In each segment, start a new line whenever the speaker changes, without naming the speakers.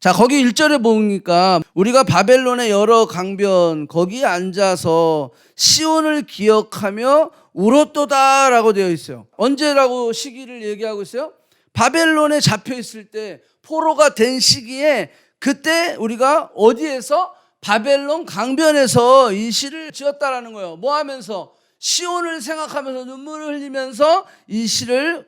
자, 거기 1절에 보니까 우리가 바벨론의 여러 강변 거기에 앉아서 시온을 기억하며 울었도다라고 되어 있어요. 언제라고 시기를 얘기하고 있어요? 바벨론에 잡혀 있을 때, 포로가 된 시기에, 그때 우리가 어디에서? 바벨론 강변에서 이 시를 지었다라는 거예요. 뭐 하면서? 시온을 생각하면서 눈물을 흘리면서 이 시를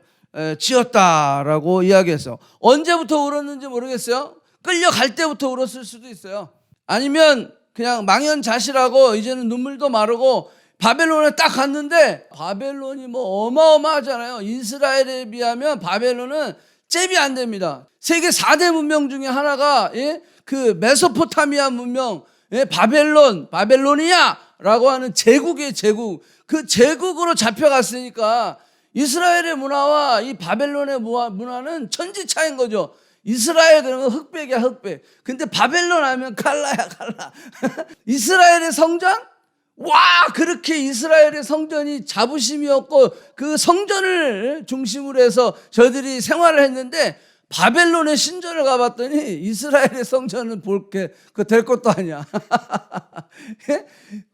지었다라고 이야기했어요. 언제부터 울었는지 모르겠어요. 끌려갈 때부터 울었을 수도 있어요. 아니면 그냥 망연자실하고 이제는 눈물도 마르고 바벨론에 딱 갔는데, 바벨론이 뭐 어마어마하잖아요. 이스라엘에 비하면 바벨론은 잽이 안 됩니다. 세계 4대 문명 중에 하나가 그 메소포타미아 문명, 바벨로니아라고 하는 제국의 제국, 그 제국으로 잡혀갔으니까 이스라엘의 문화와 이 바벨론의 문화는 천지차이인 거죠. 이스라엘 그러면 흑백이야, 흑백. 근데 바벨론 하면 칼라야, 칼라. 이스라엘의 성전? 와, 그렇게 이스라엘의 성전이 자부심이었고 그 성전을 중심으로 해서 저들이 생활을 했는데, 바벨론의 신전을 가봤더니 이스라엘의 성전은 볼게 그 될 것도 아니야.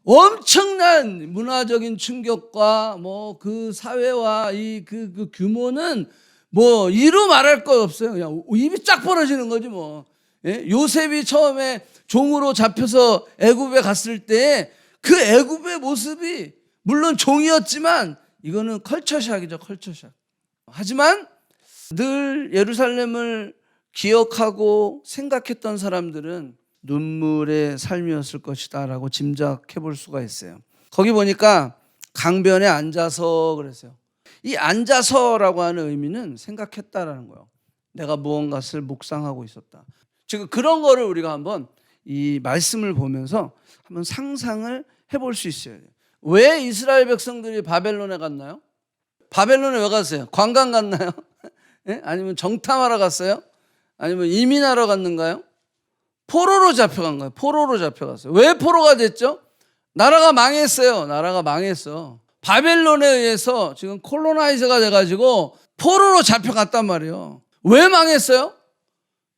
엄청난 문화적인 충격과 뭐 그 사회와 그 규모는 뭐 이루 말할 것 없어요. 그냥 입이 쫙 벌어지는 거지 뭐. 요셉이 처음에 종으로 잡혀서 애굽에 갔을 때 그 애굽의 모습이 물론 종이었지만 이거는 컬처샥이죠, 컬처샥. 하지만 늘 예루살렘을 기억하고 생각했던 사람들은 눈물의 삶이었을 것이다 라고 짐작해 볼 수가 있어요. 거기 보니까 강변에 앉아서 그랬어요. 이 앉아서라고 하는 의미는 생각했다라는 거예요. 내가 무언가를 묵상하고 있었다. 지금 그런 거를 우리가 한번 이 말씀을 보면서 한번 상상을 해볼 수 있어요. 왜 이스라엘 백성들이 바벨론에 갔나요? 바벨론에 왜 갔어요? 관광 갔나요? 아니면 정탐하러 갔어요? 아니면 이민하러 갔는가요? 포로로 잡혀간 거예요. 포로로 잡혀갔어요. 왜 포로가 됐죠? 나라가 망했어요. 나라가 망했어. 바벨론에 의해서 지금 콜로나이저가 돼가지고 포로로 잡혀갔단 말이에요. 왜 망했어요?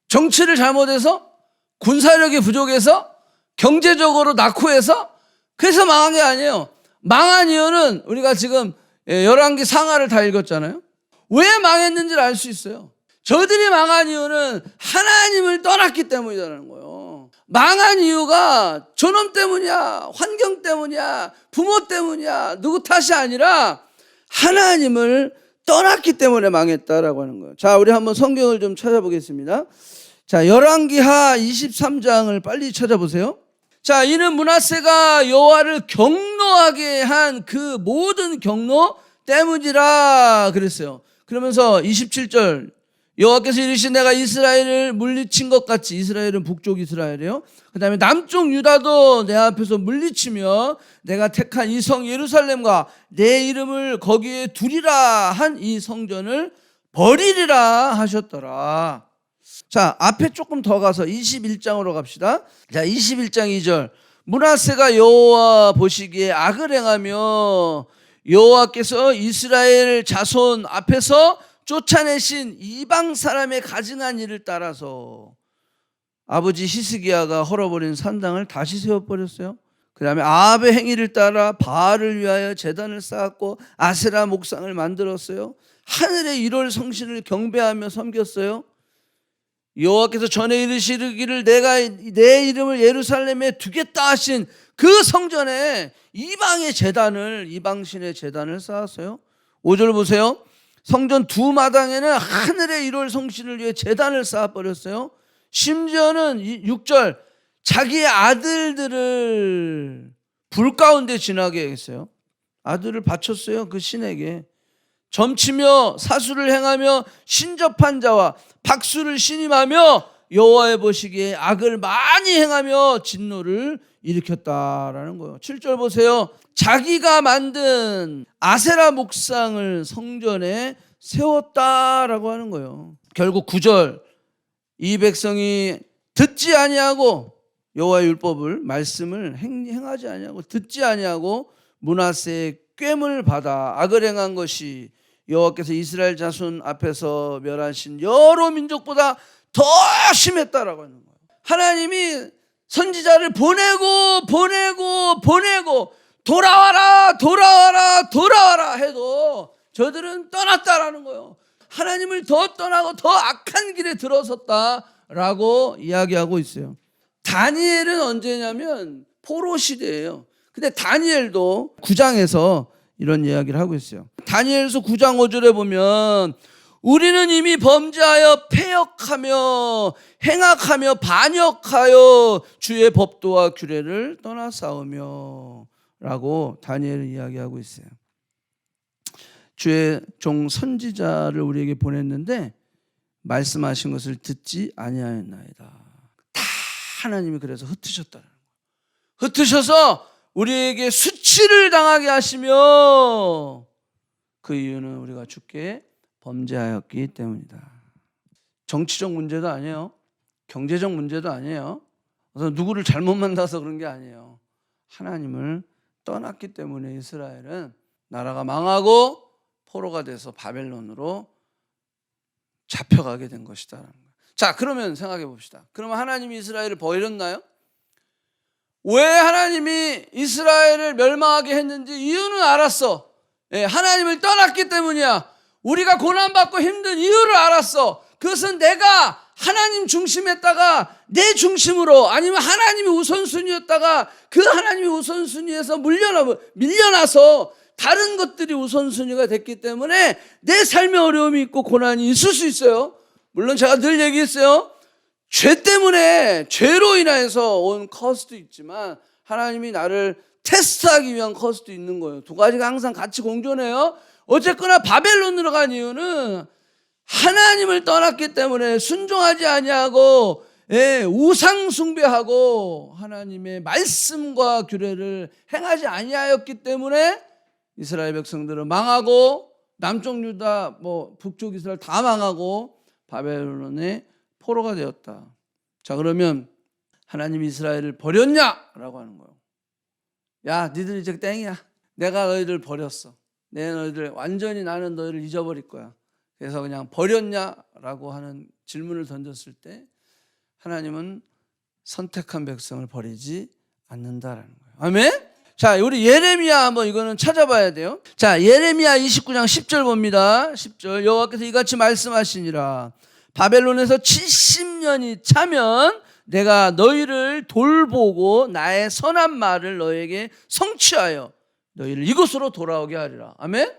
정치를 잘못해서? 군사력이 부족해서? 경제적으로 낙후해서? 그래서 망한 게 아니에요. 망한 이유는 우리가 지금 열왕기 상하를 다 읽었잖아요. 왜 망했는지를 알 수 있어요. 저들이 망한 이유는 하나님을 떠났기 때문이라는 거예요. 망한 이유가 저놈 때문이야, 환경 때문이야, 부모 때문이야, 누구 탓이 아니라 하나님을 떠났기 때문에 망했다라고 하는 거예요. 자, 우리 한번 성경을 좀 찾아보겠습니다. 자, 열왕기하 23장을 빨리 찾아보세요. 자, 이는 므낫세가 여호와를 경노하게 한 그 모든 경노 때문이라 그랬어요. 그러면서 27절, 여호와께서 이르시되 내가 이스라엘을 물리친 것 같이, 이스라엘은 북쪽 이스라엘이에요. 그 다음에 남쪽 유다도 내 앞에서 물리치며 내가 택한 이 성 예루살렘과 내 이름을 거기에 두리라 한 이 성전을 버리리라 하셨더라. 자, 앞에 조금 더 가서 21장으로 갑시다. 자, 21장 2절. 므낫세가 여호와 보시기에 악을 행하며 여호와께서 이스라엘 자손 앞에서 쫓아내신 이방 사람의 가증한 일을 따라서 아버지 히스기야가 헐어버린 산당을 다시 세워버렸어요. 그 다음에 아합의 행위를 따라 바알을 위하여 제단을 쌓았고 아세라 목상을 만들었어요. 하늘의 1월 성신을 경배하며 섬겼어요. 여호와께서 전에 이르시기를 내가 내 이름을 예루살렘에 두겠다 하신 그 성전에 이방의 제단을, 이방신의 제단을 쌓았어요. 5절 보세요. 성전 두 마당에는 하늘의 1월 성신을 위해 제단을 쌓아버렸어요. 심지어는 6절, 자기의 아들들을 불 가운데 지나게 했어요. 아들을 바쳤어요, 그 신에게. 점치며 사수를 행하며 신접한 자와 박수를 신임하며 여호와의 보시기에 악을 많이 행하며 진노를 일으켰다라는 거예요. 7절 보세요. 자기가 만든 아세라 목상을 성전에 세웠다라고 하는 거예요. 결국 9절, 이 백성이 듣지 아니하고 여호와의 율법을, 말씀을 행하지 아니하고 듣지 아니하고 므낫세의 꾀을 받아 악을 행한 것이 여호와께서 이스라엘 자손 앞에서 멸하신 여러 민족보다 더 심했다라고 하는 거예요. 하나님이 선지자를 보내고 돌아와라 해도 저들은 떠났다라는 거예요. 하나님을 더 떠나고 더 악한 길에 들어섰다라고 이야기하고 있어요. 다니엘은 언제냐면 포로 시대예요. 근데 다니엘도 9장에서 이런 이야기를 하고 있어요. 다니엘서 9장 5절에 보면 우리는 이미 범죄하여 패역하며 행악하며 반역하여 주의 법도와 규례를 떠나싸우며 라고 다니엘은 이야기하고 있어요. 주의 종 선지자를 우리에게 보냈는데 말씀하신 것을 듣지 아니하였나이다. 다 하나님이 그래서 흩으셨다는 거예요. 흩으셔서 우리에게 수치를 당하게 하시며 그 이유는 우리가 주께 범죄하였기 때문이다. 정치적 문제도 아니에요. 경제적 문제도 아니에요. 그래서 누구를 잘못 만나서 그런 게 아니에요. 하나님을 떠났기 때문에 이스라엘은 나라가 망하고 포로가 돼서 바벨론으로 잡혀가게 된 것이다. 자, 그러면 생각해 봅시다. 그러면 하나님이 이스라엘을 버렸나요? 왜 하나님이 이스라엘을 멸망하게 했는지 이유는 알았어. 하나님을 떠났기 때문이야. 우리가 고난받고 힘든 이유를 알았어. 그것은 내가 하나님 중심했다가 내 중심으로, 아니면 하나님이 우선순위였다가 그 하나님이 우선순위에서 밀려나서 다른 것들이 우선순위가 됐기 때문에 내 삶에 어려움이 있고 고난이 있을 수 있어요. 물론 제가 늘 얘기했어요. 죄 때문에, 죄로 인해서 온 커스도 있지만 하나님이 나를 테스트하기 위한 커스도 있는 거예요. 두 가지가 항상 같이 공존해요. 어쨌거나 바벨론으로 간 이유는 하나님을 떠났기 때문에 순종하지 아니하고 우상 숭배하고 하나님의 말씀과 규례를 행하지 아니하였기 때문에 이스라엘 백성들은 망하고 남쪽 유다 북쪽 이스라엘 다 망하고 바벨론의 포로가 되었다. 자, 그러면 하나님이 이스라엘을 버렸냐라고 하는 거예요. 야, 니들 이제 땡이야. 내가 너희들 버렸어. 완전히 나는 너희를 잊어버릴 거야. 그래서 그냥 버렸냐라고 하는 질문을 던졌을 때 하나님은 선택한 백성을 버리지 않는다라는 거예요. 아멘? 자, 우리 예레미야 한번 이거는 찾아봐야 돼요. 자, 예레미야 29장 10절 봅니다. 10절. 여호와께서 이같이 말씀하시니라. 바벨론에서 70년이 차면 내가 너희를 돌보고 나의 선한 말을 너에게 성취하여 너희를 이곳으로 돌아오게 하리라. 아멘?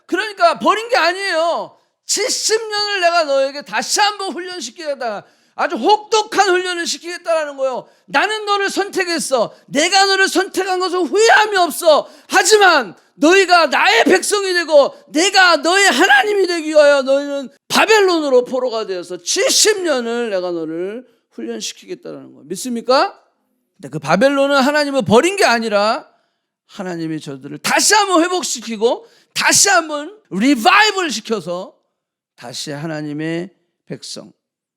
그러니까 버린 게 아니에요. 70년을 내가 너에게 다시 한번 훈련시키겠다. 아주 혹독한 훈련을 시키겠다라는 거예요. 나는 너를 선택했어. 내가 너를 선택한 것은 후회함이 없어. 하지만 너희가 나의 백성이 되고 내가 너의 하나님이 되기 위하여 너희는 바벨론으로 포로가 되어서 70년을 내가 너를 훈련시키겠다라는 거예요. 믿습니까? 근데 그 바벨론은 하나님을 버린 게 아니라 하나님이 저들을 다시 한번 회복시키고 다시 한번 리바이벌 시켜서 다시 하나님의 백성,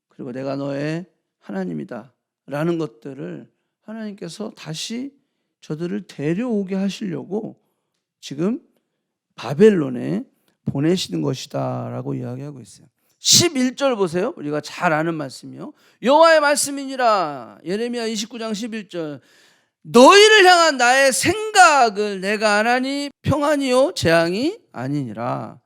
그리고 내가 너의 하나님이다 라는 것들을 하나님께서 다시 저들을 데려오게 하시려고 지금 바벨론에 보내시는 것이다 라고 이야기하고 있어요. 11절 보세요. 우리가 잘 아는 말씀이요. 여호와의 말씀이니라. 예레미야 29장 11절. 너희를 향한 나의 생각을 내가 아나니 평안이요 재앙이 아니니라.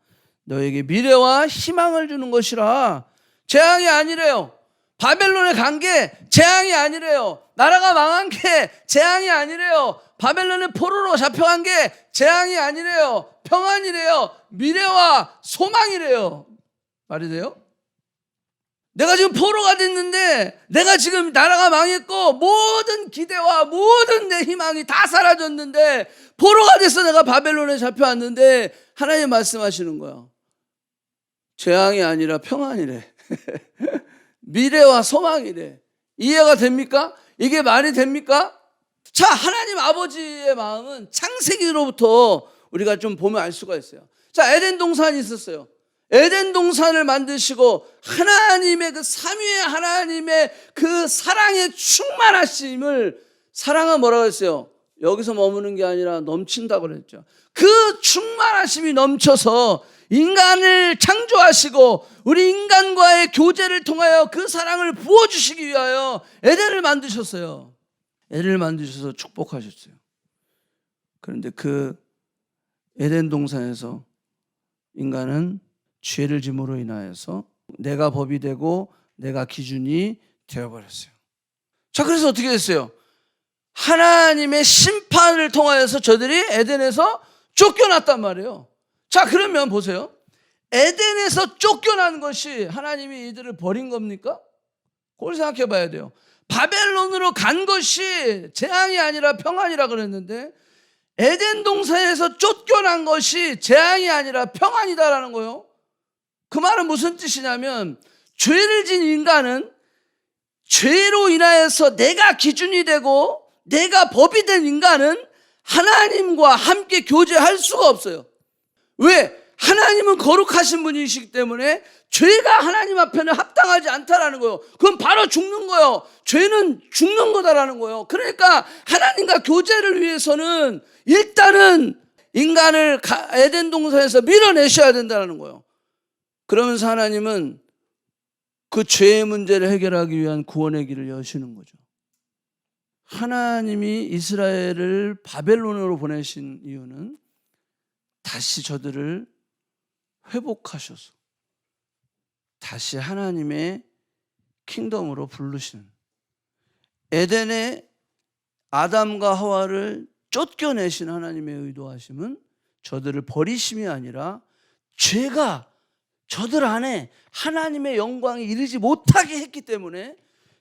너에게 미래와 희망을 주는 것이라. 재앙이 아니래요. 바벨론에 간 게 재앙이 아니래요. 나라가 망한 게 재앙이 아니래요. 바벨론의 포로로 잡혀간 게 재앙이 아니래요. 평안이래요. 미래와 소망이래요. 말이 돼요? 내가 지금 포로가 됐는데, 내가 지금 나라가 망했고 모든 기대와 모든 내 희망이 다 사라졌는데, 포로가 돼서 내가 바벨론에 잡혀왔는데 하나님 말씀하시는 거야. 재앙이 아니라 평안이래. 미래와 소망이래. 이해가 됩니까? 이게 말이 됩니까? 자, 하나님 아버지의 마음은 창세기로부터 우리가 좀 보면 알 수가 있어요. 자, 에덴 동산이 있었어요. 에덴 동산을 만드시고 하나님의 그 삼위의 하나님의 그 사랑의 충만하심을, 사랑은 뭐라고 했어요? 여기서 머무는 게 아니라 넘친다고 그랬죠. 그 충만하심이 넘쳐서 인간을 창조하시고 우리 인간과의 교제를 통하여 그 사랑을 부어주시기 위하여 에덴을 만드셨어요. 에덴을 만드셔서 축복하셨어요. 그런데 그 에덴 동산에서 인간은 죄를 짐으로 인하여서 내가 법이 되고 내가 기준이 되어버렸어요. 자, 그래서 어떻게 됐어요? 하나님의 심판을 통하여서 저들이 에덴에서 쫓겨났단 말이에요. 자, 그러면 보세요. 에덴에서 쫓겨난 것이 하나님이 이들을 버린 겁니까? 그걸 생각해 봐야 돼요. 바벨론으로 간 것이 재앙이 아니라 평안이라 그랬는데 에덴 동산에서 쫓겨난 것이 재앙이 아니라 평안이다라는 거예요. 그 말은 무슨 뜻이냐면 죄를 진 인간은 죄로 인하여서 내가 기준이 되고 내가 법이 된 인간은 하나님과 함께 교제할 수가 없어요. 왜? 하나님은 거룩하신 분이시기 때문에 죄가 하나님 앞에는 합당하지 않다라는 거예요. 그럼 바로 죽는 거예요. 죄는 죽는 거다라는 거예요. 그러니까 하나님과 교제를 위해서는 일단은 인간을 에덴 동산에서 밀어내셔야 된다는 거예요. 그러면서 하나님은 그 죄의 문제를 해결하기 위한 구원의 길을 여시는 거죠. 하나님이 이스라엘을 바벨론으로 보내신 이유는 다시 저들을 회복하셔서 다시 하나님의 킹덤으로 부르시는, 에덴의 아담과 하와를 쫓겨내신 하나님의 의도하심은 저들을 버리심이 아니라 죄가 저들 안에 하나님의 영광이 이르지 못하게 했기 때문에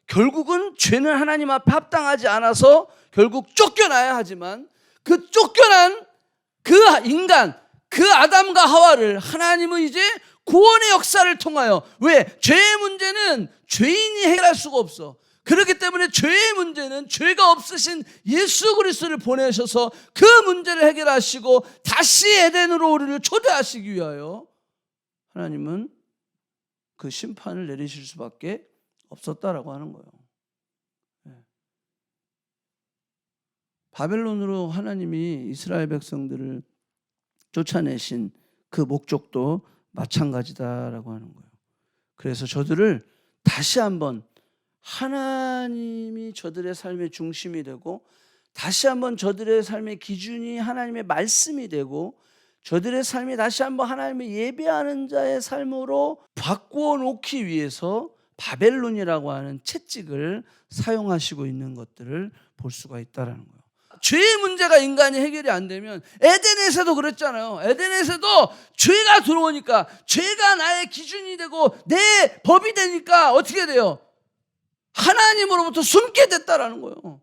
결국은 죄는 하나님 앞에 합당하지 않아서 결국 쫓겨나야 하지만 그 쫓겨난 그 인간, 그 아담과 하와를 하나님은 이제 구원의 역사를 통하여, 왜? 죄의 문제는 죄인이 해결할 수가 없어. 그렇기 때문에 죄의 문제는 죄가 없으신 예수 그리스도를 보내셔서 그 문제를 해결하시고 다시 에덴으로 우리를 초대하시기 위하여 하나님은 그 심판을 내리실 수밖에 없었다라고 하는 거예요. 바벨론으로 하나님이 이스라엘 백성들을 쫓아내신 그 목적도 마찬가지다라고 하는 거예요. 그래서 저들을 다시 한번 하나님이 저들의 삶의 중심이 되고 다시 한번 저들의 삶의 기준이 하나님의 말씀이 되고 저들의 삶이 다시 한번 하나님을 예배하는 자의 삶으로 바꾸어 놓기 위해서 바벨론이라고 하는 채찍을 사용하시고 있는 것들을 볼 수가 있다는 거예요. 죄의 문제가 인간이 해결이 안 되면 에덴에서도 그랬잖아요. 에덴에서도 죄가 들어오니까 죄가 나의 기준이 되고 내 법이 되니까 어떻게 돼요? 하나님으로부터 숨게 됐다라는 거예요.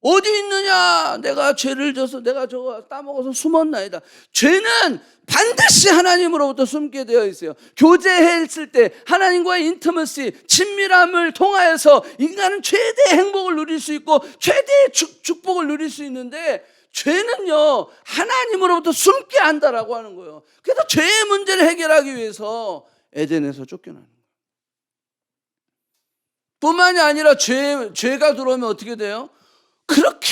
어디 있느냐? 내가 죄를 져서 내가 저거 따먹어서 숨었나이다. 죄는 반드시 하나님으로부터 숨게 되어 있어요. 교제했을 때 하나님과의 인티머시, 친밀함을 통하여서 인간은 최대의 행복을 누릴 수 있고 최대의 축복을 누릴 수 있는데 죄는요 하나님으로부터 숨게 한다라고 하는 거예요. 그래서 죄의 문제를 해결하기 위해서 에덴에서 쫓겨나는 거예요. 뿐만이 아니라 죄가 들어오면 어떻게 돼요? 그렇게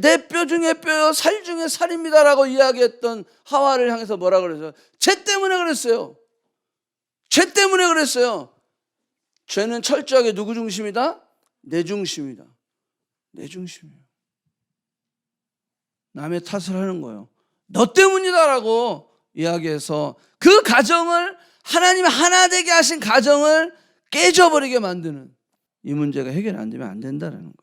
내 뼈 중에 뼈요 살 중에 살입니다라고 이야기했던 하와를 향해서 뭐라 그랬어요? 죄 때문에 그랬어요. 죄 때문에 그랬어요. 죄는 철저하게 누구 중심이다? 내 중심이다. 내 중심이에요. 남의 탓을 하는 거예요. 너 때문이다라고 이야기해서 그 가정을 하나님 하나 되게 하신 가정을 깨져버리게 만드는, 이 문제가 해결이 안 되면 안 된다는 거예요.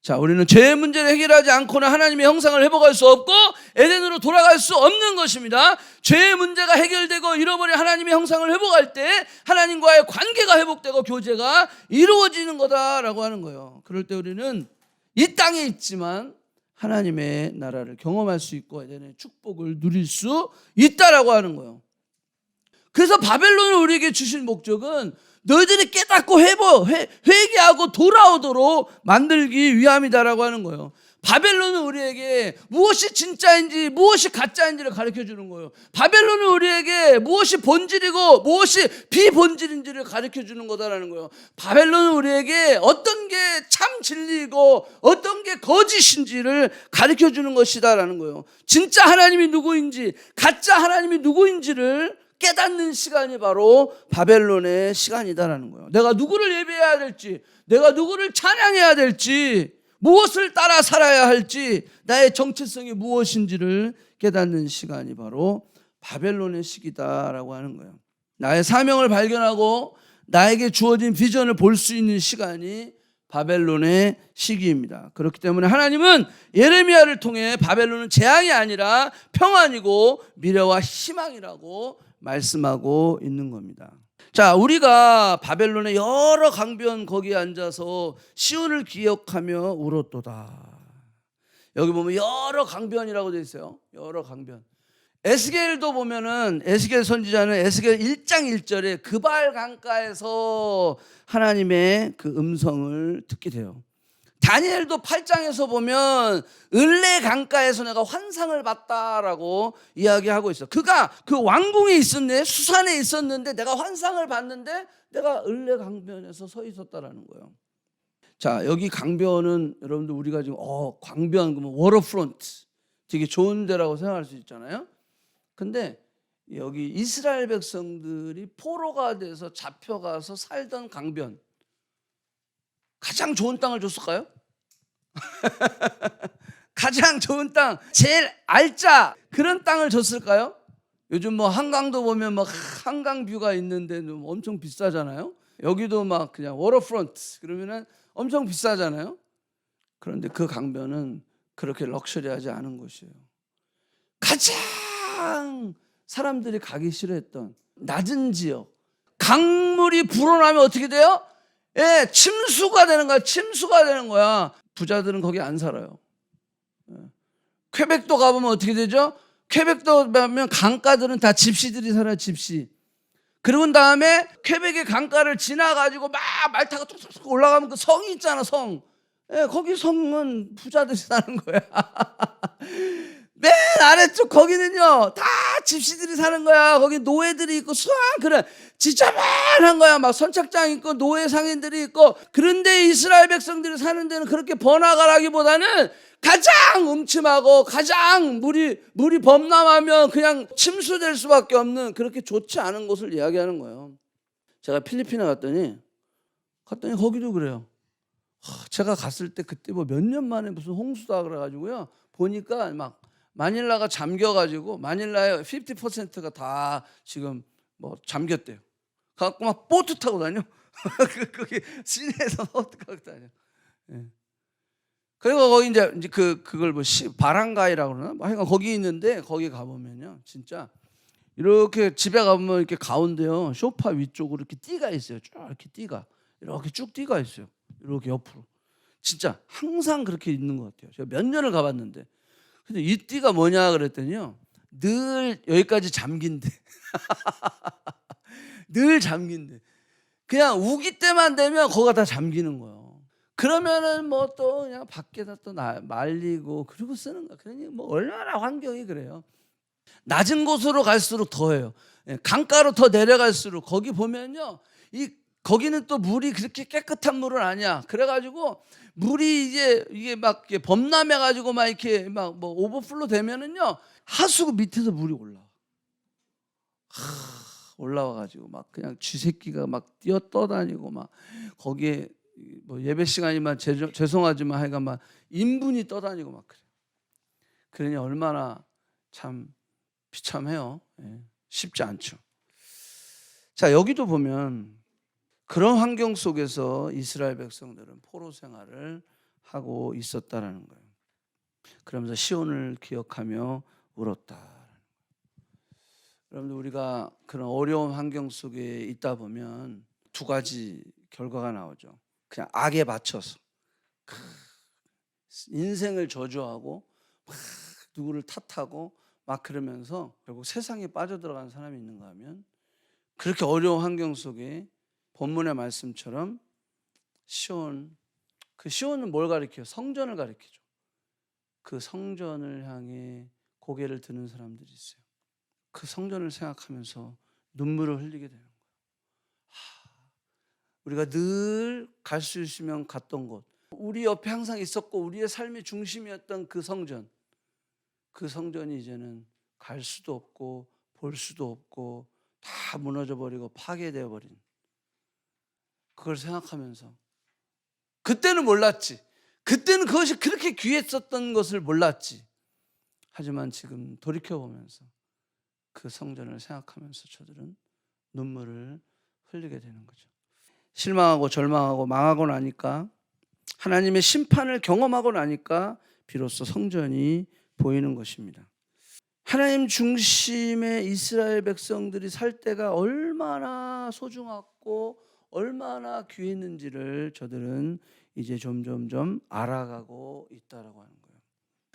자, 우리는 죄의 문제를 해결하지 않고는 하나님의 형상을 회복할 수 없고 에덴으로 돌아갈 수 없는 것입니다. 죄의 문제가 해결되고 잃어버린 하나님의 형상을 회복할 때 하나님과의 관계가 회복되고 교제가 이루어지는 거다라고 하는 거예요. 그럴 때 우리는 이 땅에 있지만 하나님의 나라를 경험할 수 있고 에덴의 축복을 누릴 수 있다라고 하는 거예요. 그래서 바벨론을 우리에게 주신 목적은 너희들이 깨닫고 회개하고 돌아오도록 만들기 위함이다라고 하는 거예요. 바벨론은 우리에게 무엇이 진짜인지 무엇이 가짜인지를 가르쳐주는 거예요. 바벨론은 우리에게 무엇이 본질이고 무엇이 비본질인지를 가르쳐주는 거다라는 거예요. 바벨론은 우리에게 어떤 게 참 진리이고 어떤 게 거짓인지를 가르쳐주는 것이다라는 거예요. 진짜 하나님이 누구인지 가짜 하나님이 누구인지를 깨닫는 시간이 바로 바벨론의 시간이다라는 거예요. 내가 누구를 예배해야 될지, 내가 누구를 찬양해야 될지, 무엇을 따라 살아야 할지, 나의 정체성이 무엇인지를 깨닫는 시간이 바로 바벨론의 시기다라고 하는 거예요. 나의 사명을 발견하고 나에게 주어진 비전을 볼 수 있는 시간이 바벨론의 시기입니다. 그렇기 때문에 하나님은 예레미야를 통해 바벨론은 재앙이 아니라 평안이고 미래와 희망이라고 말씀하고 있는 겁니다. 자, 우리가 바벨론의 여러 강변 거기에 앉아서 시온을 기억하며 울었도다. 여기 보면 여러 강변이라고 되어 있어요. 여러 강변. 에스겔도 보면은 에스겔 선지자는 에스겔 1장 1절에 그발 강가에서 하나님의 그 음성을 듣게 돼요. 다니엘도 8장에서 보면 을레 강가에서 내가 환상을 봤다라고 이야기하고 있어요. 그가 그 왕궁에 있었는데, 수산에 있었는데 내가 환상을 봤는데 내가 을레 강변에서 서 있었다라는 거예요. 자, 여기 강변은 여러분들 우리가 지금 강변 그러면 워터프론트 되게 좋은 데라고 생각할 수 있잖아요. 근데 여기 이스라엘 백성들이 포로가 돼서 잡혀가서 살던 강변, 가장 좋은 땅을 줬을까요? 가장 좋은 땅, 제일 알짜 그런 땅을 줬을까요? 요즘 뭐 한강도 보면 막 한강 뷰가 있는데 엄청 비싸잖아요. 여기도 막 그냥 워터프론트 그러면은 엄청 비싸잖아요. 그런데 그 강변은 그렇게 럭셔리하지 않은 곳이에요. 가장 사람들이 가기 싫어했던 낮은 지역, 강물이 불어나면 어떻게 돼요? 예, 침수가 되는 거야. 침수가 되는 거야. 부자들은 거기 안 살아요. 퀘벡도 가보면 어떻게 되죠? 퀘벡도 가면 강가들은 다 집시들이 살아요. 집시. 그러고 다음에 퀘벡의 강가를 지나가지고 막 말 타고 툭툭툭 올라가면 그 성이 있잖아. 성. 예, 거기 성은 부자들이 사는 거야. 맨 아래쪽 거기는요 다 집시들이 사는 거야. 거기 노예들이 있고 수학 그래 지저분한 거야. 막 선착장 있고 노예 상인들이 있고. 그런데 이스라엘 백성들이 사는 데는 그렇게 번화가라기보다는 가장 음침하고 가장 물이 범람하면 그냥 침수될 수밖에 없는 그렇게 좋지 않은 곳을 이야기하는 거예요. 제가 필리핀에 갔더니 거기도 그래요. 제가 갔을 때 그때 뭐 몇 년 만에 무슨 홍수다 그래가지고요. 보니까 막 마닐라가 잠겨가지고 마닐라의 50%가 다 지금 뭐 잠겼대요. 갖고 막 보트 타고 다녀. 거기 시내에서 보트 타고 다녀. 예. 그리고 거기 이제 그걸 뭐 바랑가이라고 그러나? 하여간 거기 있는데 거기 가보면요, 진짜 이렇게 집에 가보면 이렇게 가운데요 소파 위쪽으로 이렇게 띠가 있어요. 쭉 이렇게 띠가 이렇게 쭉 띠가 있어요. 이렇게 옆으로. 진짜 항상 그렇게 있는 것 같아요. 제가 몇 년을 가봤는데. 근데 이 띠가 뭐냐 그랬더니요, 늘 여기까지 잠긴대. 늘 잠긴대. 그냥 우기 때만 되면 거기가 다 잠기는 거예요. 그러면은 뭐 또 그냥 밖에다 또 말리고 그러고 쓰는 거야. 그러니 뭐 얼마나 환경이 그래요. 낮은 곳으로 갈수록 더해요. 강가로 더 내려갈수록 거기 보면요, 거기는 또 물이 그렇게 깨끗한 물은 아니야. 그래가지고 물이 이게 막 범람해가지고 막 이렇게 막 뭐 오버플로 되면은요 하수구 밑에서 물이 올라와가지고 막 그냥 쥐새끼가 막 떠다니고 막 거기에 뭐 예배 시간이면 죄송하지만 하여간 막 인분이 떠다니고 막 그래. 그러니 얼마나 참 비참해요. 쉽지 않죠. 자, 여기도 보면 그런 환경 속에서 이스라엘 백성들은 포로 생활을 하고 있었다라는 거예요. 그러면서 시온을 기억하며 울었다. 여러분들, 우리가 그런 어려운 환경 속에 있다 보면 두 가지 결과가 나오죠. 그냥 악에 맞춰서 인생을 저주하고 막 누구를 탓하고 막 그러면서 결국 세상에 빠져들어가는 사람이 있는가 하면, 그렇게 어려운 환경 속에 본문의 말씀처럼 시온은 뭘 가리켜요? 성전을 가리키죠. 그 성전을 향해 고개를 드는 사람들이 있어요. 그 성전을 생각하면서 눈물을 흘리게 되는 거예요. 우리가 늘 갈 수 있으면 갔던 곳, 우리 옆에 항상 있었고 우리의 삶의 중심이었던 그 성전이 이제는 갈 수도 없고 볼 수도 없고 다 무너져 버리고 파괴되어 버린 그걸 생각하면서 그때는 몰랐지. 그때는 그것이 그렇게 귀했었던 것을 몰랐지. 하지만 지금 돌이켜보면서 그 성전을 생각하면서 저들은 눈물을 흘리게 되는 거죠. 실망하고 절망하고 망하고 나니까, 하나님의 심판을 경험하고 나니까 비로소 성전이 보이는 것입니다. 하나님 중심의 이스라엘 백성들이 살 때가 얼마나 소중하고 얼마나 귀했는지를 저들은 이제 점점점 알아가고 있다라고 하는 거예요.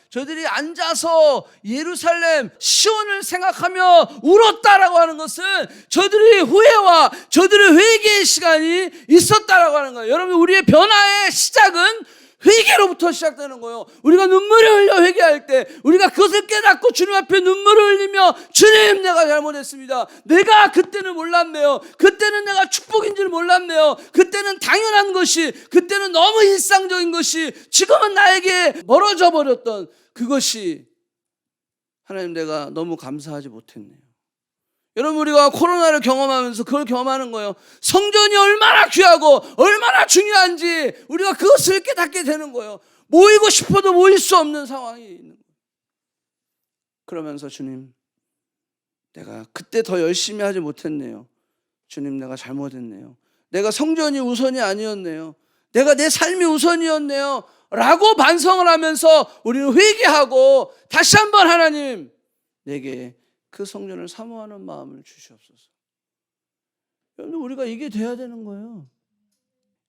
저들이 앉아서 예루살렘 시온을 생각하며 울었다라고 하는 것은 저들의 후회와 저들의 회개의 시간이 있었다라고 하는 거예요. 여러분, 우리의 변화의 시작은 회개로부터 시작되는 거예요. 우리가 눈물을 흘려 회개할 때, 우리가 그것을 깨닫고 주님 앞에 눈물을 흘리며, 주님, 내가 잘못했습니다. 내가 그때는 몰랐네요. 그때는 내가 축복인 줄 몰랐네요. 그때는 당연한 것이, 그때는 너무 일상적인 것이 지금은 나에게 멀어져 버렸던 그것이, 하나님, 내가 너무 감사하지 못했네요. 여러분, 우리가 코로나를 경험하면서 그걸 경험하는 거예요. 성전이 얼마나 귀하고 얼마나 중요한지 우리가 그것을 깨닫게 되는 거예요. 모이고 싶어도 모일 수 없는 상황이 있는 거예요. 그러면서 주님, 내가 그때 더 열심히 하지 못했네요. 주님, 내가 잘못했네요. 내가 성전이 우선이 아니었네요. 내가 내 삶이 우선이었네요. 라고 반성을 하면서 우리는 회개하고 다시 한번 하나님, 내게 그 성전을 사모하는 마음을 주시옵소서. 여러분, 우리가 이게 돼야 되는 거예요.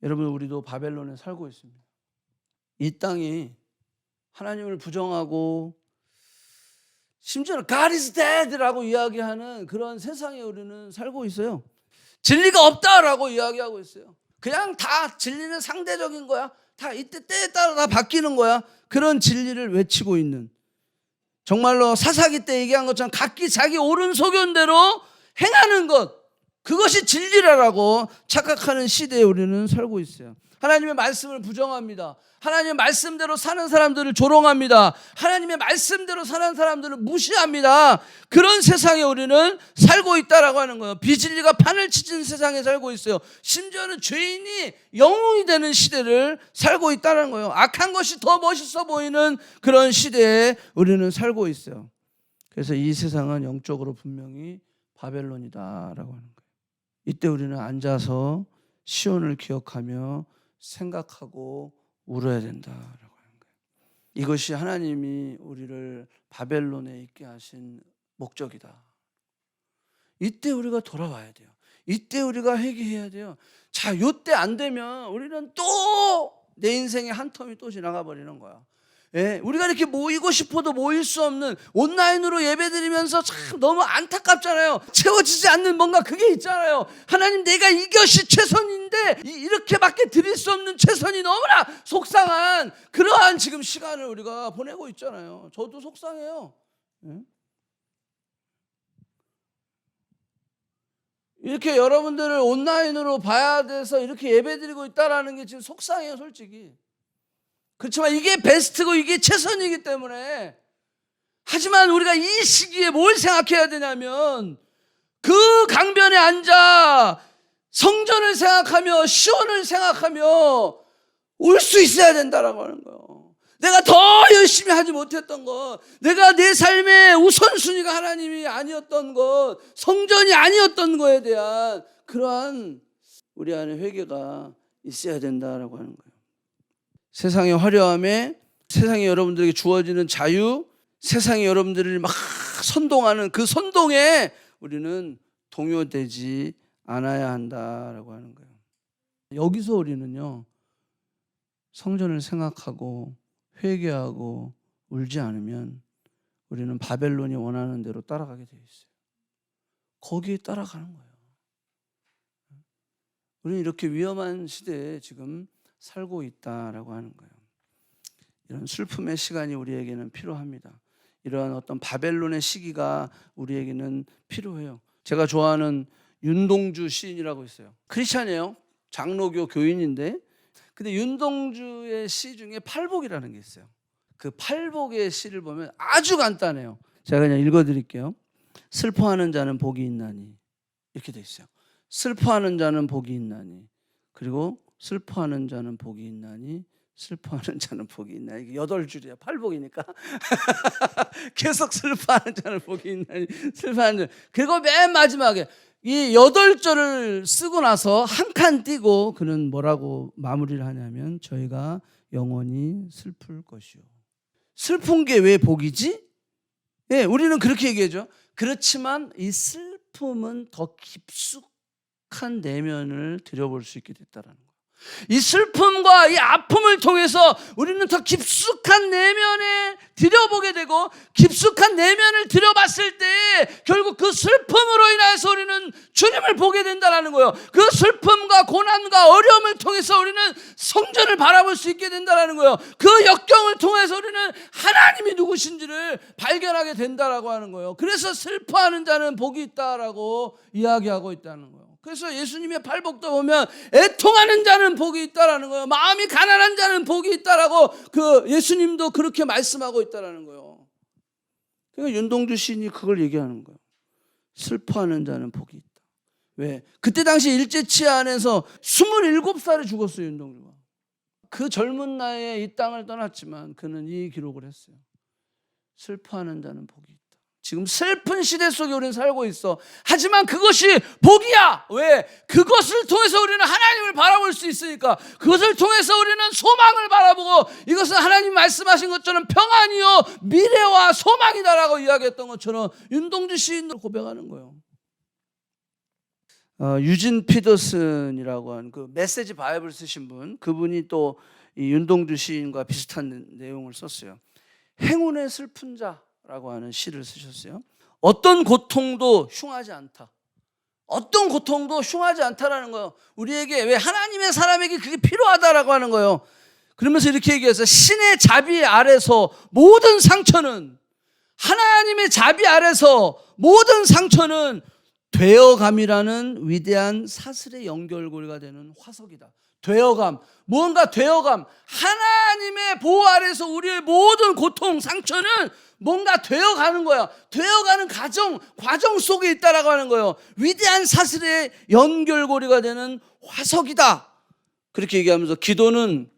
여러분, 우리도 바벨론에 살고 있습니다. 이 땅이 하나님을 부정하고 심지어는 God is dead라고 이야기하는 그런 세상에 우리는 살고 있어요. 진리가 없다라고 이야기하고 있어요. 그냥 다 진리는 상대적인 거야. 다 이때 때에 따라 다 바뀌는 거야. 그런 진리를 외치고 있는, 정말로 사사기 때 얘기한 것처럼 각기 자기 옳은 소견대로 행하는 것, 그것이 진리라고 착각하는 시대에 우리는 살고 있어요. 하나님의 말씀을 부정합니다. 하나님의 말씀대로 사는 사람들을 조롱합니다. 하나님의 말씀대로 사는 사람들을 무시합니다. 그런 세상에 우리는 살고 있다라고 하는 거예요. 비진리가 판을 치는 세상에 살고 있어요. 심지어는 죄인이 영웅이 되는 시대를 살고 있다는 거예요. 악한 것이 더 멋있어 보이는 그런 시대에 우리는 살고 있어요. 그래서 이 세상은 영적으로 분명히 바벨론이다라고 하는 거예요. 이때 우리는 앉아서 시온을 기억하며 생각하고 울어야 된다라고 하는 거예요. 이것이 하나님이 우리를 바벨론에 있게 하신 목적이다. 이때 우리가 돌아와야 돼요. 이때 우리가 회개해야 돼요. 자, 이때 안 되면 우리는 또 내 인생의 한 텀이 또 지나가 버리는 거야. 예, 우리가 이렇게 모이고 싶어도 모일 수 없는, 온라인으로 예배드리면서 참 너무 안타깝잖아요. 채워지지 않는 뭔가 그게 있잖아요. 하나님, 내가 이것이 최선인데 이렇게밖에 드릴 수 없는 최선이 너무나 속상한 그러한 지금 시간을 우리가 보내고 있잖아요. 저도 속상해요. 예? 이렇게 여러분들을 온라인으로 봐야 돼서 이렇게 예배드리고 있다라는 게 지금 속상해요, 솔직히. 그렇지만 이게 베스트고 이게 최선이기 때문에. 하지만 우리가 이 시기에 뭘 생각해야 되냐면, 그 강변에 앉아 성전을 생각하며 시온을 생각하며 울 수 있어야 된다라고 하는 거예요. 내가 더 열심히 하지 못했던 것, 내가 내 삶의 우선순위가 하나님이 아니었던 것, 성전이 아니었던 것에 대한 그러한 우리 안에 회개가 있어야 된다라고 하는 거예요. 세상의 화려함에, 세상에 여러분들에게 주어지는 자유, 세상에 여러분들을 막 선동하는 그 선동에 우리는 동요되지 않아야 한다라고 하는 거예요. 여기서 우리는요, 성전을 생각하고 회개하고 울지 않으면 우리는 바벨론이 원하는 대로 따라가게 돼 있어요. 거기에 따라가는 거예요. 우리는 이렇게 위험한 시대에 지금 살고 있다라고 하는 거예요. 이런 슬픔의 시간이 우리에게는 필요합니다. 이러한 어떤 바벨론의 시기가 우리에게는 필요해요. 제가 좋아하는 윤동주 시인이라고 있어요. 크리스찬이에요. 장로교 교인인데, 근데 윤동주의 시 중에 팔복이라는 게 있어요. 그 팔복의 시를 보면 아주 간단해요. 제가 그냥 읽어드릴게요. 슬퍼하는 자는 복이 있나니 이렇게 돼 있어요. 슬퍼하는 자는 복이 있나니, 그리고 슬퍼하는 자는 복이 있나니, 슬퍼하는 자는 복이 있나니. 이게 8줄이야. 팔복이니까. 계속 슬퍼하는 자는 복이 있나니, 슬퍼하는 자. 그리고 맨 마지막에 이 8절을 쓰고 나서 한 칸 띄고 그는 뭐라고 마무리를 하냐면, 저희가 영원히 슬플 것이요. 슬픈 게 왜 복이지? 예, 우리는 그렇게 얘기하죠. 그렇지만 이 슬픔은 더 깊숙한 내면을 들여볼 수 있게 됐다라는 거예요. 이 슬픔과 이 아픔을 통해서 우리는 더 깊숙한 내면에 들여보게 되고, 깊숙한 내면을 들여봤을 때 결국 그 슬픔으로 인해서 우리는 주님을 보게 된다는 거예요. 그 슬픔과 고난과 어려움을 통해서 우리는 성전을 바라볼 수 있게 된다는 거예요. 그 역경을 통해서 우리는 하나님이 누구신지를 발견하게 된다라고 하는 거예요. 그래서 슬퍼하는 자는 복이 있다라고 이야기하고 있다는 거예요. 그래서 예수님의 팔복도 보면 애통하는 자는 복이 있다라는 거예요. 마음이 가난한 자는 복이 있다라고 그 예수님도 그렇게 말씀하고 있다라는 거예요. 그러니까 윤동주 시인이 그걸 얘기하는 거예요. 슬퍼하는 자는 복이 있다. 왜? 그때 당시 일제치안에서 27살에 죽었어요, 윤동주가. 그 젊은 나이에 이 땅을 떠났지만 그는 이 기록을 했어요. 슬퍼하는 자는 복이 있다. 지금 슬픈 시대 속에 우리는 살고 있어. 하지만 그것이 복이야. 왜? 그것을 통해서 우리는 하나님을 바라볼 수 있으니까. 그것을 통해서 우리는 소망을 바라보고, 이것은 하나님 말씀하신 것처럼 평안이요 미래와 소망이다라고 이야기했던 것처럼 윤동주 시인도 고백하는 거예요. 유진 피더슨이라고 하는 그 메시지 바이블 쓰신 분, 그분이 또 이 윤동주 시인과 비슷한 내용을 썼어요. 행운의 슬픈 자라고 하는 시를 쓰셨어요. 어떤 고통도 흉하지 않다. 어떤 고통도 흉하지 않다라는 거예요. 우리에게, 왜 하나님의 사람에게 그게 필요하다라고 하는 거예요. 그러면서 이렇게 얘기했어요. 신의 자비 아래서 모든 상처는, 하나님의 자비 아래서 모든 상처는 되어감이라는 위대한 사슬의 연결고리가 되는 화석이다. 되어감, 무언가 되어감. 하나님의 보호 아래서 우리의 모든 고통, 상처는 뭔가 되어가는 거야. 되어가는 과정 속에 있다라고 하는 거예요. 위대한 사슬의 연결고리가 되는 화석이다. 그렇게 얘기하면서 기도는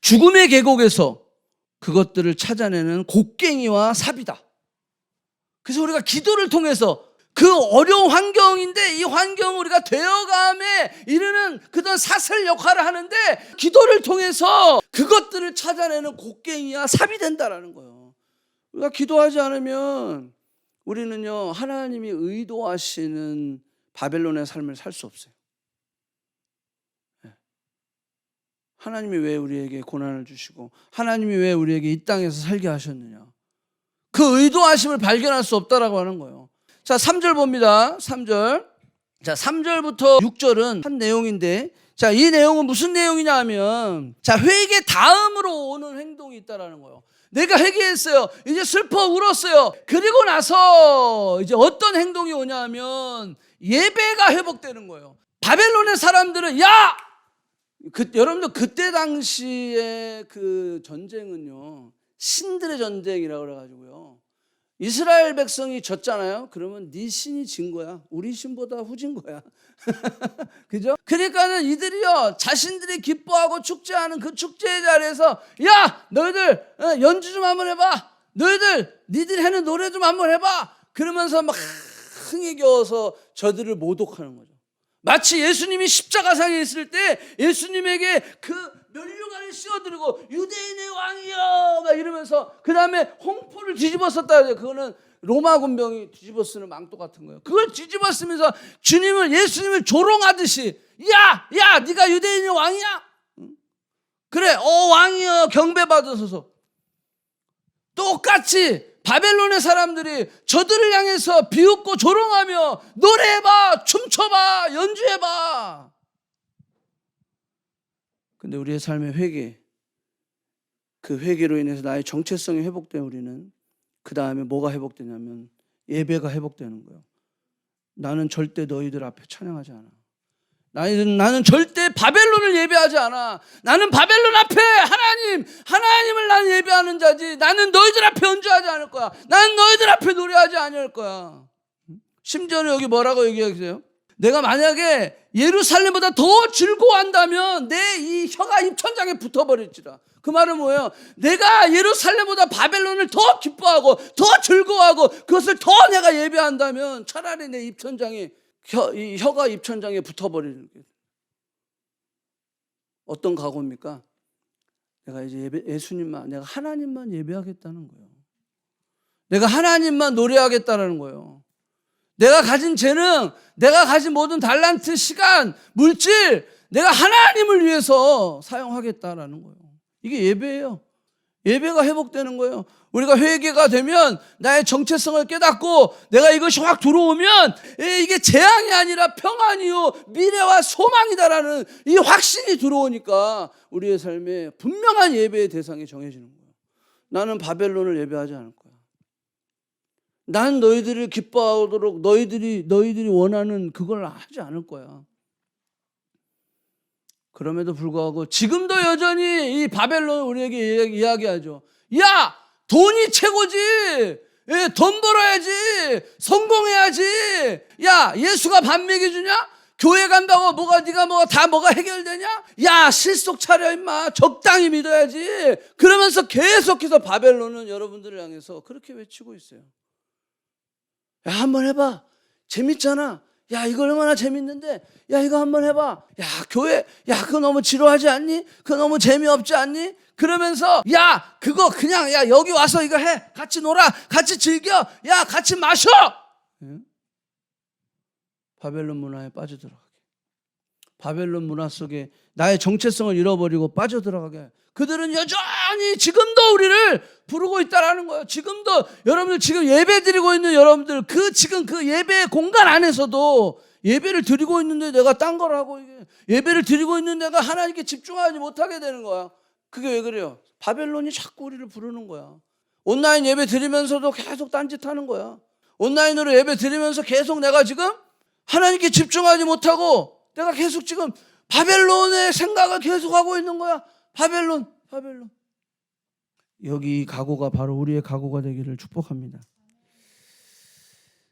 죽음의 계곡에서 그것들을 찾아내는 곡괭이와 삽이다. 그래서 우리가 기도를 통해서 그 어려운 환경인데, 이 환경을 우리가 되어감에 이르는 그런 사슬 역할을 하는데, 기도를 통해서 그것들을 찾아내는 곡괭이와 삽이 된다라는 거예요. 우리가 기도하지 않으면 우리는요, 하나님이 의도하시는 바벨론의 삶을 살 수 없어요. 하나님이 왜 우리에게 고난을 주시고, 하나님이 왜 우리에게 이 땅에서 살게 하셨느냐, 그 의도하심을 발견할 수 없다라고 하는 거예요. 자, 3절 봅니다. 3절. 자, 3절부터 6절은 한 내용인데, 자, 이 내용은 무슨 내용이냐 하면, 자, 회개 다음으로 오는 행동이 있다라는 거예요. 내가 회개했어요. 이제 슬퍼 울었어요. 그리고 나서 이제 어떤 행동이 오냐 하면 예배가 회복되는 거예요. 바벨론의 사람들은, 야! 여러분들 그때 당시에 그 전쟁은요, 신들의 전쟁이라고 그래가지고요, 이스라엘 백성이 졌잖아요. 그러면 네 신이 진 거야. 우리 신보다 후진 거야. 그죠? 그러니까는 이들이요, 자신들이 기뻐하고 축제하는 그 축제의 자리에서, 야, 너희들 연주 좀 한번 해봐. 니들이 하는 노래 좀 한번 해봐. 그러면서 막 흥에 겨워서 저들을 모독하는 거죠. 마치 예수님이 십자가상에 있을 때 예수님에게 그 면류관을 씌워드리고 유대인의 왕이여 막 이러면서, 그 다음에 홍포를 뒤집어 썼다. 그거는 로마 군병이 뒤집어 쓰는 망토 같은 거예요. 그걸 뒤집어 쓰면서 예수님을 조롱하듯이, 야 네가 유대인의 왕이야? 그래, 왕이여 경배받으소서. 똑같이 바벨론의 사람들이 저들을 향해서 비웃고 조롱하며 노래해봐, 춤춰봐, 연주해봐. 근데 우리의 삶의 회개, 그 회개로 인해서 나의 정체성이 회복된 우리는 그 다음에 뭐가 회복되냐면 예배가 회복되는 거예요. 나는 절대 너희들 앞에 찬양하지 않아. 나는 절대 바벨론을 예배하지 않아. 나는 바벨론 앞에 하나님을 나는 예배하는 자지. 나는 너희들 앞에 연주하지 않을 거야. 나는 너희들 앞에 노래하지 않을 거야. 심지어는 여기 뭐라고 얘기하세요? 내가 만약에 예루살렘보다 더 즐거워한다면 내 이 혀가 입천장에 붙어버릴지라. 그 말은 뭐예요? 내가 예루살렘보다 바벨론을 더 기뻐하고 더 즐거워하고 그것을 더 내가 예배한다면 차라리 내 입천장에 이 혀가 입천장에 붙어버리는 게 어떤 각오입니까? 내가 이제 예수님만, 내가 하나님만 예배하겠다는 거예요. 내가 하나님만 노래하겠다는 거예요. 내가 가진 재능, 내가 가진 모든 달란트, 시간, 물질, 내가 하나님을 위해서 사용하겠다라는 거예요. 이게 예배예요. 예배가 회복되는 거예요. 우리가 회개가 되면 나의 정체성을 깨닫고 내가 이것이 확 들어오면 이게 재앙이 아니라 평안이요 미래와 소망이다라는 이 확신이 들어오니까 우리의 삶에 분명한 예배의 대상이 정해지는 거예요. 나는 바벨론을 예배하지 않을 거야. 난 너희들을 기뻐하도록 너희들이 원하는 그걸 하지 않을 거야. 그럼에도 불구하고 지금도 여전히 이 바벨론은 우리에게 이야기하죠. 야, 돈이 최고지. 예, 돈 벌어야지. 성공해야지. 야, 예수가 밥 먹여주냐? 교회 간다고 뭐가 해결되냐? 야, 실속 차려 임마. 적당히 믿어야지. 그러면서 계속해서 바벨론은 여러분들을 향해서 그렇게 외치고 있어요. 야, 한번 해봐. 재밌잖아. 야, 이거 얼마나 재밌는데. 야, 이거 한번 해봐. 야, 교회. 야, 그거 너무 지루하지 않니? 그거 너무 재미없지 않니? 그러면서 야, 그거 그냥 야, 여기 와서 이거 해. 같이 놀아. 같이 즐겨. 야, 같이 마셔. 응? 바벨론 문화에 빠져들어가게. 바벨론 문화 속에 나의 정체성을 잃어버리고 빠져들어가게. 그들은 여전히 지금도 우리를 부르고 있다라는 거예요. 지금도 여러분들 지금 예배 드리고 있는 여러분들 지금 그 예배의 공간 안에서도 예배를 드리고 있는데 내가 딴 걸 하고 예배를 드리고 있는 내가 하나님께 집중하지 못하게 되는 거야. 그게 왜 그래요? 바벨론이 자꾸 우리를 부르는 거야. 온라인 예배 드리면서도 계속 딴짓하는 거야. 온라인으로 예배 드리면서 계속 내가 지금 하나님께 집중하지 못하고 내가 계속 지금 바벨론의 생각을 계속하고 있는 거야. 바벨론. 여기 각오가 바로 우리의 각오가 되기를 축복합니다.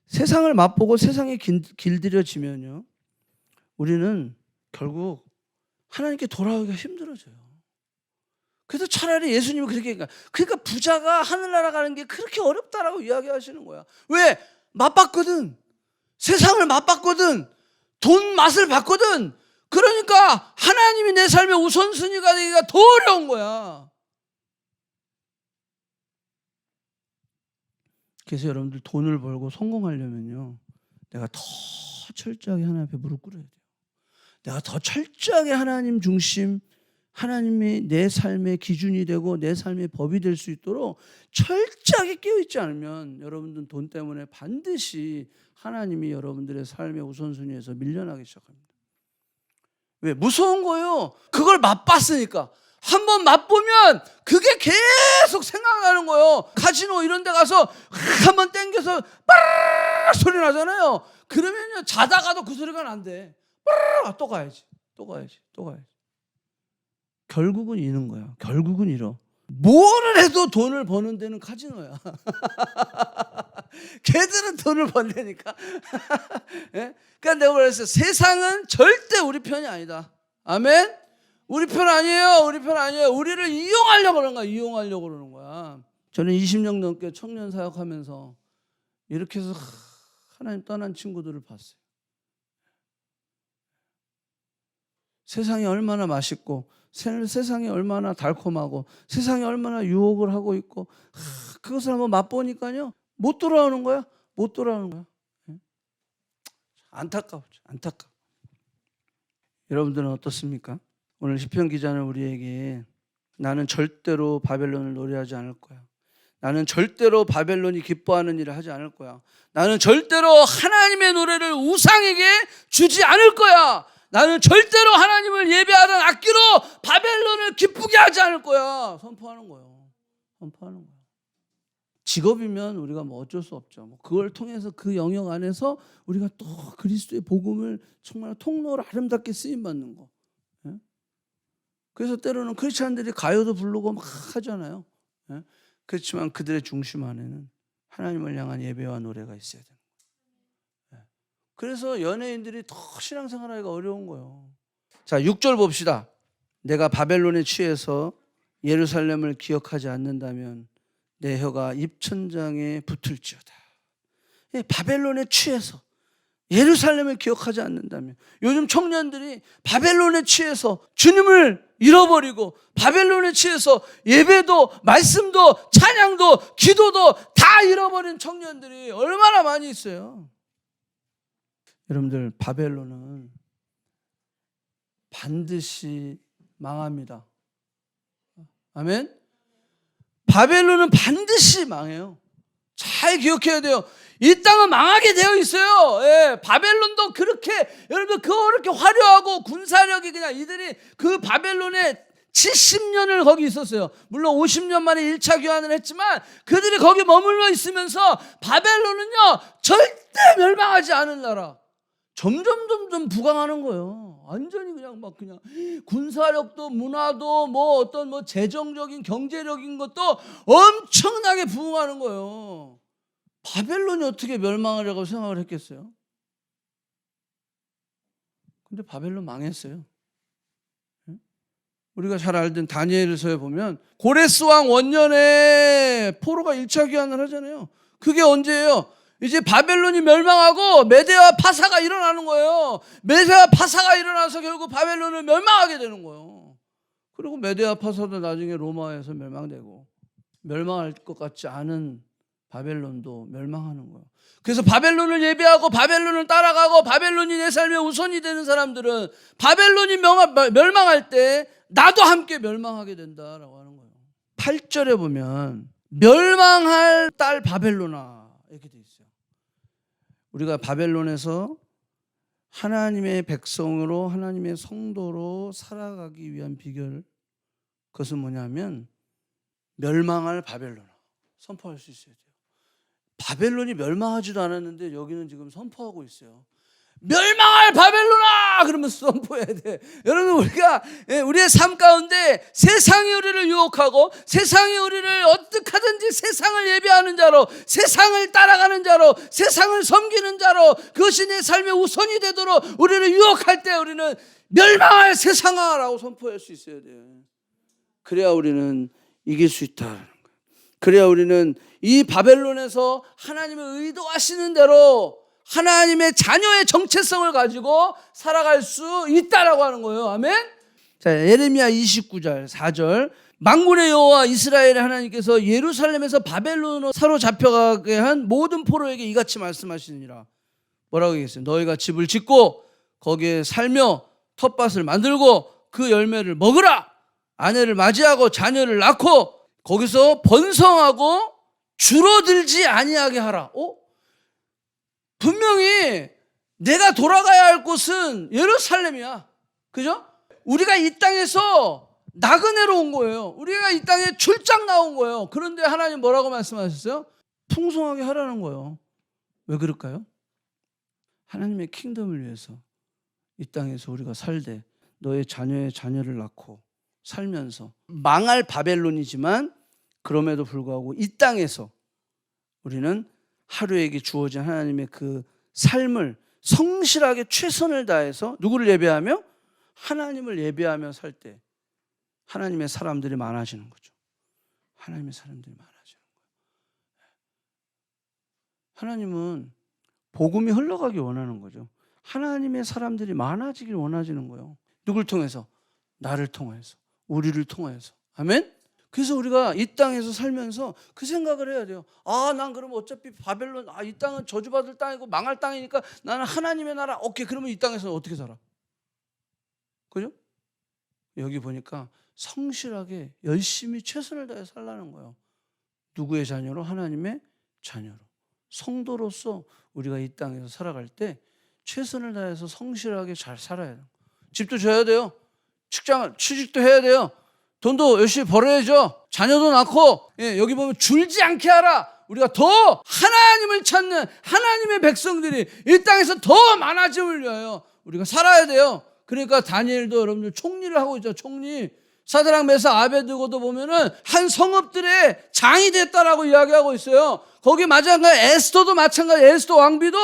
세상을 맛보고 세상에 길들여지면요, 우리는 결국 하나님께 돌아오기가 힘들어져요. 그래서 차라리 예수님이 그렇게 그러니까 부자가 하늘나라 가는 게 그렇게 어렵다라고 이야기하시는 거야. 왜? 맛봤거든. 세상을 맛봤거든. 돈 맛을 봤거든. 그러니까 하나님이 내 삶의 우선순위가 되기가 더 어려운 거야. 그래서 여러분들 돈을 벌고 성공하려면요, 내가 더 철저하게 하나님 앞에 무릎 꿇어야 돼요. 내가 더 철저하게 하나님 중심, 하나님이 내 삶의 기준이 되고 내 삶의 법이 될 수 있도록 철저하게 깨어있지 않으면 여러분들은 돈 때문에 반드시 하나님이 여러분들의 삶의 우선순위에서 밀려나기 시작합니다. 왜? 무서운 거예요. 그걸 맛봤으니까. 한번 맛보면 그게 계속 생각나는 거예요. 카지노 이런 데 가서 한번 땡겨서 빠르르 소리 나잖아요. 그러면요, 자다가도 그 소리가 난대. 빠르르 또 가야지. 결국은 이는 거야. 결국은 잃어. 뭐를 해도 돈을 버는 데는 카지노야. 걔들은 돈을 번다니까. 예? 그러니까 내가 그랬어요. 세상은 절대 우리 편이 아니다. 아멘? 우리 편 아니에요. 우리를 이용하려고 그러는 거야. 저는 20년 넘게 청년 사역하면서 이렇게 해서 하나님 떠난 친구들을 봤어요. 세상이 얼마나 맛있고 세상이 얼마나 달콤하고 세상이 얼마나 유혹을 하고 있고 그것을 한번 맛보니까요, 못 돌아오는 거야. 안타까워요. 여러분들은 어떻습니까? 오늘 시편 기자는 우리에게 나는 절대로 바벨론을 노래하지 않을 거야. 나는 절대로 바벨론이 기뻐하는 일을 하지 않을 거야. 나는 절대로 하나님의 노래를 우상에게 주지 않을 거야. 나는 절대로 하나님을 예배하던 악기로 바벨론을 기쁘게 하지 않을 거야. 선포하는 거예요. 직업이면 우리가 뭐 어쩔 수 없죠. 그걸 통해서 그 영역 안에서 우리가 또 그리스도의 복음을 정말 통로로 아름답게 쓰임받는 거. 그래서 때로는 크리스찬들이 가요도 부르고 막 하잖아요. 그렇지만 그들의 중심 안에는 하나님을 향한 예배와 노래가 있어야 돼요. 그래서 연예인들이 더 신앙생활하기가 어려운 거예요. 자, 6절 봅시다. 내가 바벨론에 취해서 예루살렘을 기억하지 않는다면 내 혀가 입천장에 붙을지어다. 바벨론에 취해서 예루살렘을 기억하지 않는다면, 요즘 청년들이 바벨론에 취해서 주님을 잃어버리고 바벨론에 취해서 예배도 말씀도 찬양도 기도도 다 잃어버린 청년들이 얼마나 많이 있어요. 여러분들, 바벨론은 반드시 망합니다. 아멘. 바벨론은 반드시 망해요. 잘 기억해야 돼요. 이 땅은 망하게 되어 있어요. 예, 바벨론도 그렇게, 여러분, 그렇게 화려하고 군사력이 그냥 이들이 그 바벨론에 70년을 거기 있었어요. 물론 50년 만에 1차 교환을 했지만 그들이 거기 머물러 있으면서 바벨론은요, 절대 멸망하지 않은 나라. 점점 부강하는 거예요. 완전히 그냥 막 그냥 군사력도 문화도 뭐 어떤 뭐 재정적인 경제력인 것도 엄청나게 부흥하는 거예요. 바벨론이 어떻게 멸망하려고 생각을 했겠어요? 근데 바벨론 망했어요. 우리가 잘 알던 다니엘서에 보면 고레스 왕 원년에 포로가 1차 귀환을 하잖아요. 그게 언제예요? 이제 바벨론이 멸망하고 메대와 파사가 일어나는 거예요. 메대와 파사가 일어나서 결국 바벨론을 멸망하게 되는 거예요. 그리고 메대와 파사도 나중에 로마에서 멸망되고, 멸망할 것 같지 않은 바벨론도 멸망하는 거예요. 그래서 바벨론을 예배하고 바벨론을 따라가고 바벨론이 내 삶의 우선이 되는 사람들은 바벨론이 멸망할 때 나도 함께 멸망하게 된다라고 하는 거예요. 8절에 보면 멸망할 딸 바벨론아 이렇게 돼 있어요. 우리가 바벨론에서 하나님의 백성으로, 하나님의 성도로 살아가기 위한 비결, 그것은 뭐냐면 멸망할 바벨론아 선포할 수 있어야 돼요. 바벨론이 멸망하지도 않았는데 여기는 지금 선포하고 있어요. 멸망할 바벨론아! 그러면서 선포해야 돼. 여러분, 우리가 우리의 삶 가운데 세상이 우리를 유혹하고 세상이 우리를 어떻게 하든지 세상을 예배하는 자로, 세상을 따라가는 자로, 세상을 섬기는 자로, 그것이 내 삶의 우선이 되도록 우리를 유혹할 때 우리는 멸망할 세상아라고 선포할 수 있어야 돼요. 그래야 우리는 이길 수 있다는 거예요. 그래야 우리는 이 바벨론에서 하나님의 의도하시는 대로 하나님의 자녀의 정체성을 가지고 살아갈 수 있다라고 하는 거예요. 아멘. 자, 예레미야 29절 4절. 만군의 여호와 이스라엘의 하나님께서 예루살렘에서 바벨론으로 사로잡혀가게 한 모든 포로에게 이같이 말씀하시느니라. 뭐라고 얘기했어요? 너희가 집을 짓고 거기에 살며 텃밭을 만들고 그 열매를 먹으라. 아내를 맞이하고 자녀를 낳고 거기서 번성하고 줄어들지 아니하게 하라. 분명히 내가 돌아가야 할 곳은 예루살렘이야. 그죠? 우리가 이 땅에서 나그네로 온 거예요. 우리가 이 땅에 출장 나온 거예요. 그런데 하나님 뭐라고 말씀하셨어요? 풍성하게 하라는 거예요. 왜 그럴까요? 하나님의 킹덤을 위해서 이 땅에서 우리가 살되 너의 자녀의 자녀를 낳고 살면서 망할 바벨론이지만 그럼에도 불구하고 이 땅에서 우리는 하루에게 주어진 하나님의 그 삶을 성실하게 최선을 다해서 누구를 예배하며? 하나님을 예배하며 살 때 하나님의 사람들이 많아지는 거죠. 하나님의 사람들이 많아지는 거예요. 하나님은 복음이 흘러가기 원하는 거죠. 하나님의 사람들이 많아지길 원하시는 거예요. 누굴 통해서? 나를 통해서, 우리를 통해서. 아멘? 그래서 우리가 이 땅에서 살면서 그 생각을 해야 돼요. 난 그럼 어차피 바벨론, 이 땅은 저주받을 땅이고 망할 땅이니까 나는 하나님의 나라. 오케이, 그러면 이 땅에서 어떻게 살아? 그죠? 여기 보니까 성실하게 열심히 최선을 다해 살라는 거예요. 누구의 자녀로? 하나님의 자녀로. 성도로서 우리가 이 땅에서 살아갈 때 최선을 다해서 성실하게 잘 살아야 돼요. 집도 져야 돼요. 취직도 해야 돼요. 돈도 열심히 벌어야죠. 자녀도 낳고, 여기 보면 줄지 않게 하라. 우리가 더 하나님을 찾는 하나님의 백성들이 이 땅에서 더 많아짐을 위하여 우리가 살아야 돼요. 그러니까 다니엘도 여러분들 총리를 하고 있죠. 총리. 사드락 메사 아베드고도 보면은 한 성읍들의 장이 됐다라고 이야기하고 있어요. 거기 마찬가지 에스더도 마찬가지. 에스더 왕비도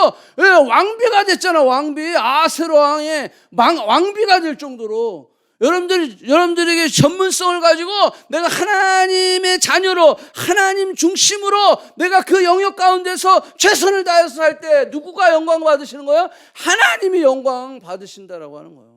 왕비가 됐잖아. 왕비. 아세로 왕의 왕비가 될 정도로 여러분들에게 전문성을 가지고 내가 하나님의 자녀로 하나님 중심으로 내가 그 영역 가운데서 최선을 다해서 살 때 누구가 영광 받으시는 거예요? 하나님이 영광 받으신다라고 하는 거예요.